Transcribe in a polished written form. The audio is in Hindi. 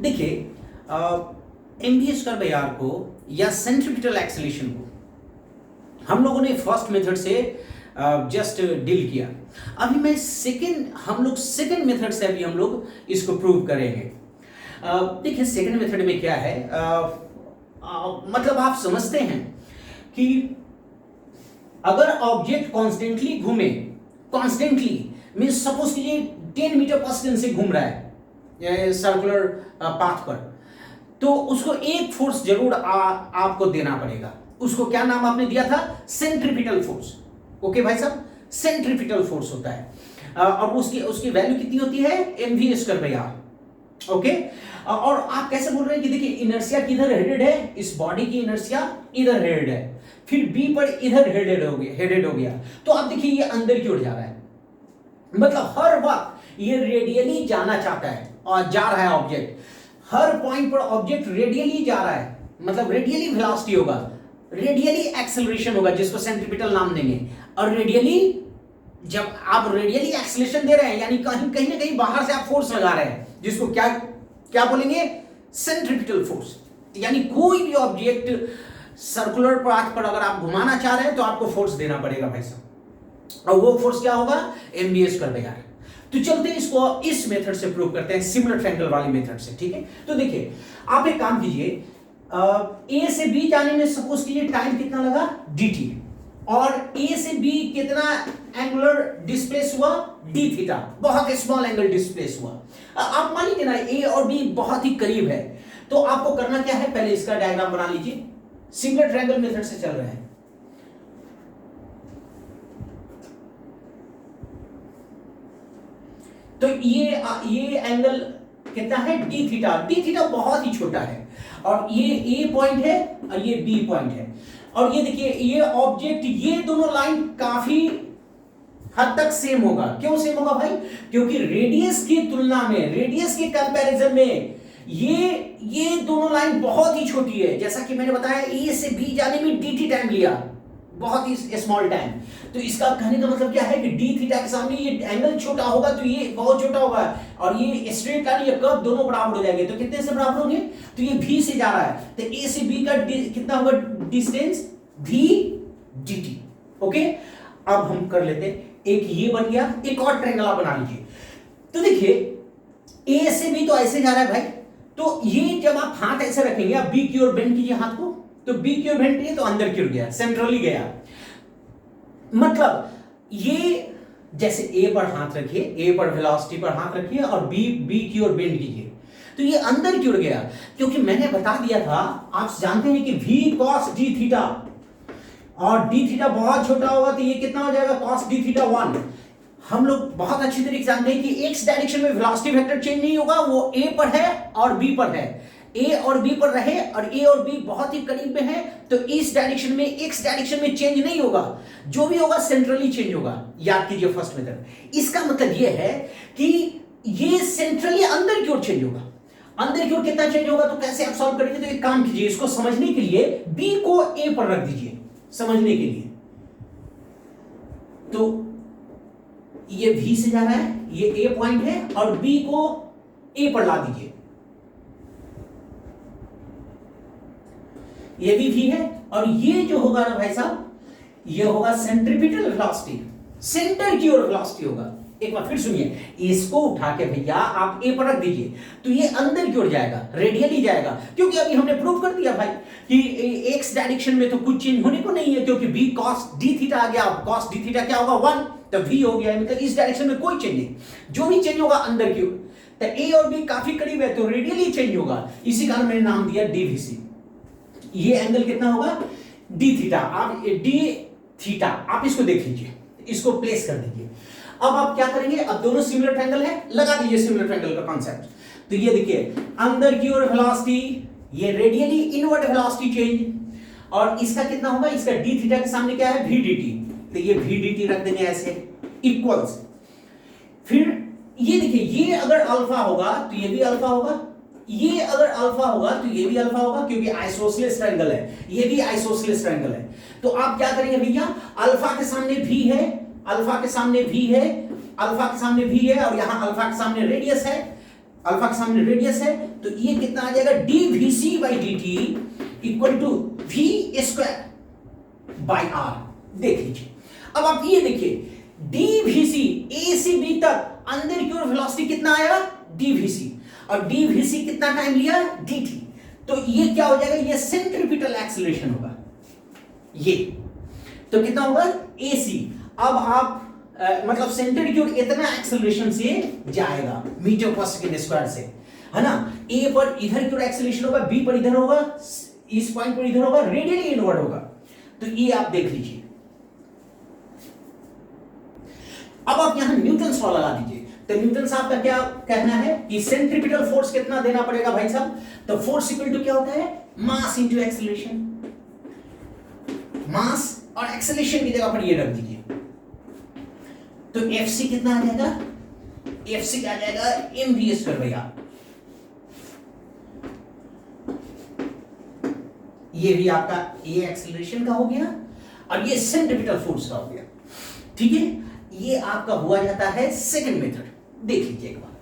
देखिए एमवीएस कर्व आर को या सेंट्रीपिटल एक्सेलेरेशन को हम लोगों ने फर्स्ट मेथड से जस्ट डील किया। अभी मैं हम लोग सेकंड मेथड से अभी हम लोग इसको प्रूव करेंगे। देखिए सेकंड मेथड में क्या है, मतलब आप समझते हैं कि अगर ऑब्जेक्ट कॉन्स्टेंटली घूमे, कॉन्स्टेंटली मीन्स सपोज कीजिए 10 मीटर पर सेकंड से घूम रहा है सर्कुलर पाथ पर, तो उसको एक फोर्स जरूर आपको देना पड़ेगा। उसको क्या नाम आपने दिया था? Centripetal force. ओके भाई साहब, सेंट्रीपिटल फोर्स होता है और उसकी वैल्यू कितनी होती है? mv square are. ओके, और आप कैसे बोल रहे हैं कि देखिए इनर्शिया किधर हेडेड है? इस बॉडी की इनर्शिया इधर हेडेड है, फिर बी पर इधर हेडेड हो गया, तो आप देखिए ये अंदर की ओर जा रहा है, मतलब हर वक्त ये रेडियली जाना चाहता है और जा रहा है ऑब्जेक्ट। हर पॉइंट पर ऑब्जेक्ट रेडियली जा रहा है, मतलब रेडियली वेलोसिटी होगा, रेडियली एक्सेलरेशन होगा, जिसको सेंट्रीपिटल नाम देंगे। और रेडियली, जब आप रेडियली एक्सेलरेशन दे रहे हैं यानी कहीं ना कहीं बाहर से आप फोर्स लगा रहे हैं, जिसको क्या बोलेंगे? Centripetal force. यानी कोई भी ऑब्जेक्ट सर्कुलर पाथ पर अगर आप घुमाना चाह रहे हैं तो आपको फोर्स देना पड़ेगा भाई साहब, और वो फोर्स क्या होगा? एमबीएस कर देगा। तो चलते हैं इसको इस मेथड से प्रूव करते हैं, सिमिलर ट्रायंगल वाली मेथड से। ठीक है, तो देखिए आप एक काम कीजिए, ए से बी जाने में सपोज कीजिए टाइम कितना लगा? dt, और ए से बी कितना एंगुलर डिस्प्लेस हुआ? डी थीटा, बहुत स्मॉल एंगल डिस्प्लेस हुआ। आप मान लीजिए ना ए और बी बहुत ही करीब है, तो आपको करना क्या है? पहले इसका डायग्राम बना लीजिए। सिमिलर ट्रायंगल मेथड से चल रहे हैं, तो ये एंगल कितना है? D theta. डी थीटा बहुत ही छोटा है, और ये ए पॉइंट है और ये बी पॉइंट है, और ये देखिए ये ऑब्जेक्ट, ये दोनों लाइन काफी हद तक सेम होगा। क्यों सेम होगा भाई? क्योंकि रेडियस की तुलना में, रेडियस के कंपैरिजन में ये दोनों लाइन बहुत ही छोटी है। जैसा कि मैंने बताया ए से बी जाने में dt टाइम लिया, बहुत ही स्मॉल टाइम। तो इसका कहने का मतलब क्या है कि डी थीटा के सामने ये एंगल छोटा होगा तो ये बहुत छोटा होगा, और ये स्ट्रेट लाइन, ये कर्व दोनों बराबर हो जाएंगे। तो कितने से बराबर होंगे? तो ये v से जा रहा है, तो a से b का कितना होगा डिस्टेंस? v dt। ओके, अब हम कर लेते हैं, एक ये बन गया, एक और ट्रायंगल आप बना लीजिए। तो देखिए a से b तो ऐसे जा रहा है भाई, तो ये जब आप हाथ ऐसे रखेंगे, आप b की ओर बेंड कीजिए हाथ को, तो b की ओर बेंड कीजिए तो अंदर की ओर गया, सेंट्रली गया। मतलब ये जैसे a पर हाथ रखिए, a पर वेलोसिटी पर हाथ रखिए और b की ओर बेंड कीजिए, तो ये अंदर की ओर गया। क्योंकि मैंने बता दिया था, आप जानते हैं कि v cos d थीटा, और d थीटा बहुत छोटा होगा तो ये कितना हो जाएगा? cos d theta 1। हम लोग बहुत अच्छी तरीके से जानते हैं कि x डायरेक्शन में वेलोसिटी वेक्टर चेंज नहीं होगा, वो a पर है और b पर है। a और b पर रहे और a और b बहुत ही करीब में है, तो इस डायरेक्शन में x डायरेक्शन में चेंज नहीं होगा, जो भी होगा सेंट्रली चेंज होगा। याद कीजिए फर्स्ट मेथड। इसका मतलब ये है कि ये सेंट्रली अंदर की ओर चेंज होगा। अंदर की ओर कितना चेंज होगा? तो कैसे आप सॉल्व करेंगे? तो एक काम कीजिए, इसको समझने के लिए b को a पर रख दीजिए, समझने के लिए। तो ये v से जा रहा है, ये a पॉइंट है, और b को a पर ला दीजिए, ये भी v है, और ये जो होगा ना भाई साहब, ये होगा सेंट्रीपिटल वेलोसिटी, सेंटर की ओर वेलोसिटी होगा। एक बार फिर सुनिए, इसको उठा के भैया आप a पर रख दीजिए, तो ये अंदर की ओर जाएगा, रेडियली जाएगा। क्योंकि अभी हमने प्रूव कर दिया भाई कि x डायरेक्शन में तो कुछ चेंज होने को नहीं है, क्योंकि b cos d थीटा आ गया। cos d थीटा क्या होगा? 1, तो v हो गया, मतलब इस डायरेक्शन में कोई चेंज नहीं, जो भी चेंज होगा अंदर की ओर। तो a और b काफी करीब है, तो रेडियली चेंज होगा, इसी कारण मैंने नाम दिया dvc। ये एंगल कितना होगा? d theta. आप d थीटा आप इसको देख लीजिए, इसको प्लेस कर दीजिए। अब आप क्या करेंगे? अब दोनों सिमिलर ट्रायंगल है, लगा दीजिए सिमिलर ट्रायंगल का कॉन्सेप्ट। तो ये देखिए अंदर की ओर वेलोसिटी, ये रेडियली इनवर्ड वेलोसिटी चेंज, और इसका कितना होगा? इसका d थीटा के सामने क्या है? v dt। तो ये v dt रख देंगे ऐसे, इक्वल्स। फिर ये देखिए, ये अगर अल्फा होगा तो ये भी अल्फा होगा, ये अगर अल्फा होगा तो ये भी अल्फा होगा, क्योंकि आइसोसेलेस ट्रायंगल है, ये भी आइसोसेलेस ट्रायंगल है। तो आप क्या करेंगे भैया? अल्फा के सामने v है, अल्फा के सामने v है, अल्फा के सामने v है, और यहां अल्फा के सामने रेडियस है, अल्फा के सामने रेडियस है, तो ये कितना आ जाएगा, dvc/dt equal to v² r। देख लीजिए, अब आप ये देखिए dvc a से b तक अंदर की ओर वेलोसिटी कितना आया, dvc, और dvc कितना टाइम लिया, dt, तो ये क्या हो जाएगा, ये सेंट्रीपिटल एक्सेलरेशन होगा ये, तो कितना होगा ac। अब आप मतलब सेंटर की ओर इतना एक्सेलरेशन से जाएगा मीटर पर सेकंड स्क्वायर से, है ना। a पर इधर की ओर एक्सेलरेशन होगा, b पर इधर होगा, इस पॉइंट पर इधर होगा, रेडियली इनवर्ड होगा, तो ये आप देख लीजिए। अब आप यहां न्यूटन लॉ लगा दीजिए, तो न्यूटन साहब का क्या कहना है कि सेंट्रीपिटल फोर्स कितना देना पड़ेगा भाई साहब, तो फोर्स इक्वल टू क्या होता है, मास इनटू एक्सेलरेशन। मास और एक्सेलरेशन की जगह पर ये रख दीजिए, तो एफसी कितना आ जाएगा, एफसी क्या आ जाएगा, mv²/r। ये भी आपका ये एक्सेलरेशन का हो गया और ये सेंट्रीपिटल फोर्स का हो गया, ठीक है। ये आपका हुआ जाता है सेकंड मेथड। देख लीजिए एक बार,